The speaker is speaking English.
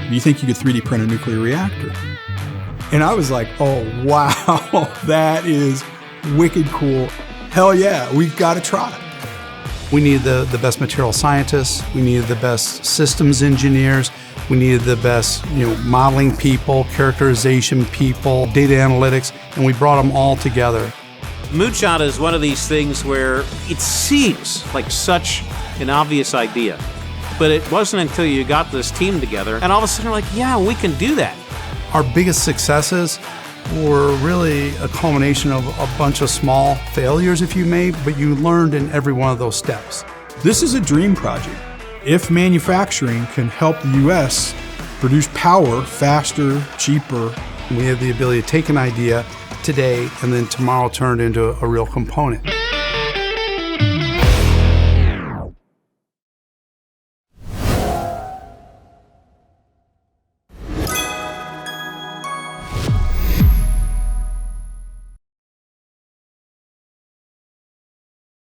Do you think you could 3D print a nuclear reactor? And I was like, oh, wow, that is wicked cool. Hell yeah, we've got to try it. We needed the best material scientists. We needed the best systems engineers. We needed the best, modeling people, characterization people, data analytics, and we brought them all together. Moonshot is one of these things where it seems like such an obvious idea, but it wasn't until you got this team together and all of a sudden you're like, yeah, we can do that. Our biggest successes were really a culmination of a bunch of small failures, if you may, but you learned in every one of those steps. This is a dream project. If manufacturing can help the U.S. produce power faster, cheaper, we have the ability to take an idea today and then tomorrow turn it into a real component.